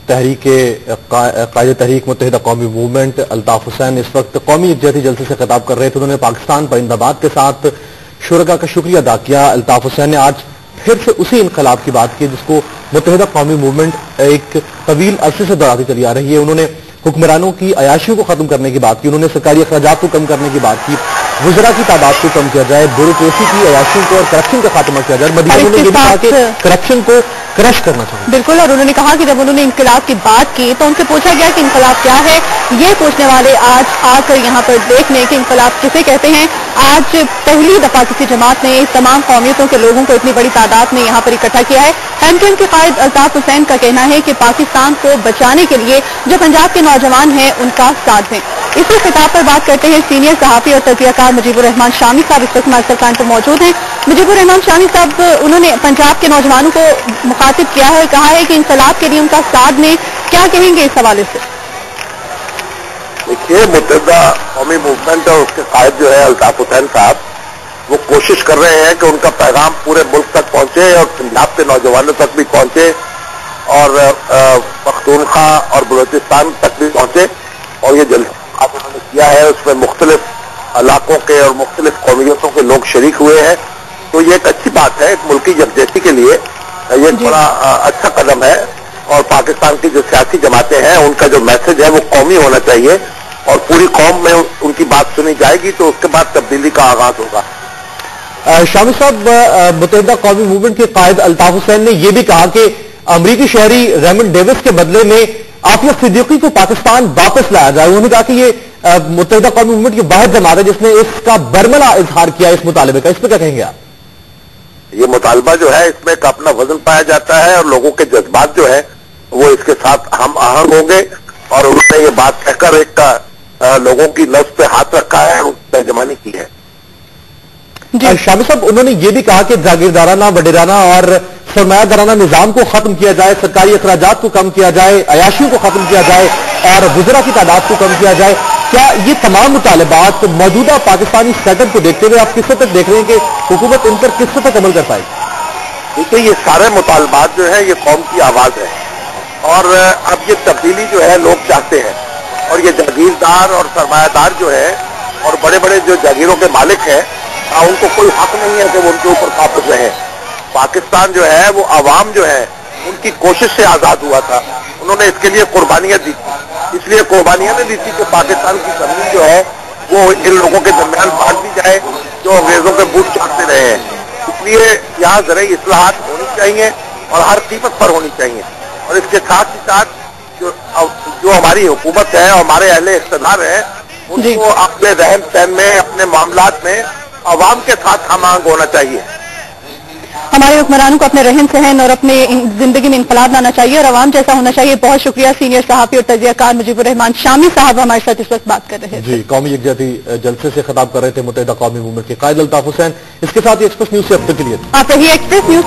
تحریک قائد تحریک متحدہ قومی موومنٹ الطاف حسین اس وقت قومی یکجہتی جلسے سے خطاب کر رہے تھے. انہوں نے پاکستان پرندہ باد کے ساتھ شرکاء کا شکریہ ادا کیا. الطاف حسین نے آج پھر سے اسی انقلاب کی بات کی جس کو متحدہ قومی موومنٹ ایک طویل عرصے سے دہراتی چلی آ رہی ہے. انہوں نے حکمرانوں کی عیاشیوں کو ختم کرنے کی بات کی. انہوں نے سرکاری اخراجات کو کم کرنے کی بات کی. وزراء کی تعداد کو کم کیا جائے, بیوروکریسی کی عیاشیوں کو اور کرپشن کا خاتمہ کیا جائے. مدینہ نے یہ بھی کہا کہ کرپشن کو کرش کرنا چاہیے. بالکل, اور انہوں نے کہا کہ جب انہوں نے انقلاب کی بات کی تو ان سے پوچھا گیا کہ انقلاب کیا ہے. یہ پوچھنے والے آج آ کر یہاں پر دیکھنے کہ انقلاب کسے کہتے ہیں. آج پہلی دفعہ کسی جماعت نے تمام قومیتوں کے لوگوں کو اتنی بڑی تعداد میں یہاں پر اکٹھا کیا ہے. MKM کے قائد الطاف حسین کا کہنا ہے کہ پاکستان کو بچانے کے لیے جو پنجاب کے نوجوان ہیں ان کا ساتھ دیں. اسی خطاب پر بات کرتے ہیں سینئر صحافی اور تجزیہ کار مجیب الرحمان شامی صاحب اس وقت ہمارے ساتھ موجود ہیں. مجیب الرحمان شامی صاحب, انہوں نے پنجاب کے نوجوانوں کو مخاطب کیا ہے اور کہا ہے کہ انقلاب کے لیے ان کا ساتھ دیں. کیا کہیں گے اس حوالے سے؟ دیکھیے, متحدہ قومی موومنٹ اور اس کے قائد جو ہے الطاف حسین صاحب وہ کوشش کر رہے ہیں کہ ان کا پیغام پورے ملک تک پہنچے اور پنجاب کے نوجوانوں تک بھی پہنچے اور پختونخوا اور بلوچستان تک بھی پہنچے. اور یہ جلسہ انہوں نے کیا ہے اس میں مختلف علاقوں کے اور مختلف قومیتوں کے لوگ شریک ہوئے ہیں. تو یہ ایک اچھی بات ہے, ایک ملکی یکجہتی کے لیے یہ ایک بڑا اچھا قدم ہے. اور پاکستان کی جو سیاسی جماعتیں ہیں ان کا جو میسج ہے وہ قومی ہونا چاہیے اور پوری قوم میں ان کی بات سنی جائے گی تو اس کے بعد تبدیلی کا آغاز ہوگا. شامی صاحب, متحدہ قومی موومنٹ کے قائد الطاف حسین نے یہ بھی کہا کہ امریکی شہری ریمنڈ ڈیوس کے بدلے میں عافیہ صدیقی کو پاکستان واپس لایا جائے. انہوں نے کہا کہ یہ متحدہ قومی موومنٹ کی واحد جماعت ہے جس نے اس کا برملا اظہار کیا اس مطالبے کا. اس پہ کیا کہیں گے آپ؟ یہ مطالبہ جو ہے اس میں ایک اپنا وزن پایا جاتا ہے اور لوگوں کے جذبات جو ہے وہ اس کے ساتھ ہم آہنگ ہوں گے. اور انہوں نے یہ بات کہہ کر ایک لوگوں کی نبض پہ ہاتھ رکھا ہے اور ترجمانی کی ہے. شامی صاحب, انہوں نے یہ بھی کہا کہ جاگیردارانہ, وڈیرانہ اور سرمایہ دارانہ نظام کو ختم کیا جائے, سرکاری اخراجات کو کم کیا جائے, عیاشیوں کو ختم کیا جائے اور وزراء کی تعداد کو کم کیا جائے. کیا یہ تمام مطالبات موجودہ پاکستانی سیٹ اپ کو دیکھتے ہوئے آپ کس حد تک دیکھ رہے ہیں کہ حکومت ان پر کس حد تک عمل کر پائے گی؟ کیونکہ یہ سارے مطالبات جو ہیں یہ قوم کی آواز ہے اور اب یہ تبدیلی جو ہے لوگ چاہتے ہیں. اور یہ جاگیردار اور سرمایہ دار جو ہے اور بڑے بڑے جو جاگیروں کے مالک ہیں ان کو کوئی حق نہیں ہے کہ وہ ان کے اوپر قابض رہیں. پاکستان جو ہے وہ عوام جو ہے ان کی کوشش سے آزاد ہوا تھا. انہوں نے اس کے لیے قربانیاں دی تھی. اس لیے قربانیاں نے دی تھی کہ پاکستان کی زمین جو ہے وہ ان لوگوں کے درمیان بانٹ دی جائے جو انگریزوں کے بوٹ چاٹتے رہے ہیں. اس لیے یہاں زرعی اصلاحات ہونی چاہیے اور ہر قیمت پر ہونی چاہیے. اور اس کے ساتھ ہی ساتھ جو ہماری حکومت ہے اور ہمارے اہل اقتدار ہیں ان کو اپنے رہن سہن میں, اپنے معاملات میں عوام کے ساتھ ہم آہنگ ہونا چاہیے. ہمارے حکمرانوں کو اپنے رہن سہن اور اپنے زندگی میں انقلاب لانا چاہیے اور عوام جیسا ہونا چاہیے. بہت شکریہ سینئر صحافی اور تجزیہ کار مجیب الرحمان شامی صاحب ہمارے ساتھ اس وقت بات کر رہے تھے. قومی یکجہتی جلسے سے خطاب کر رہے تھے متحدہ قومی موومنٹ کے قائد الطاف حسین. اس کے ساتھ ہی ایکسپریس نیوز سے اب تک کے لیے آپ رہیے ایکسپریس نیوز.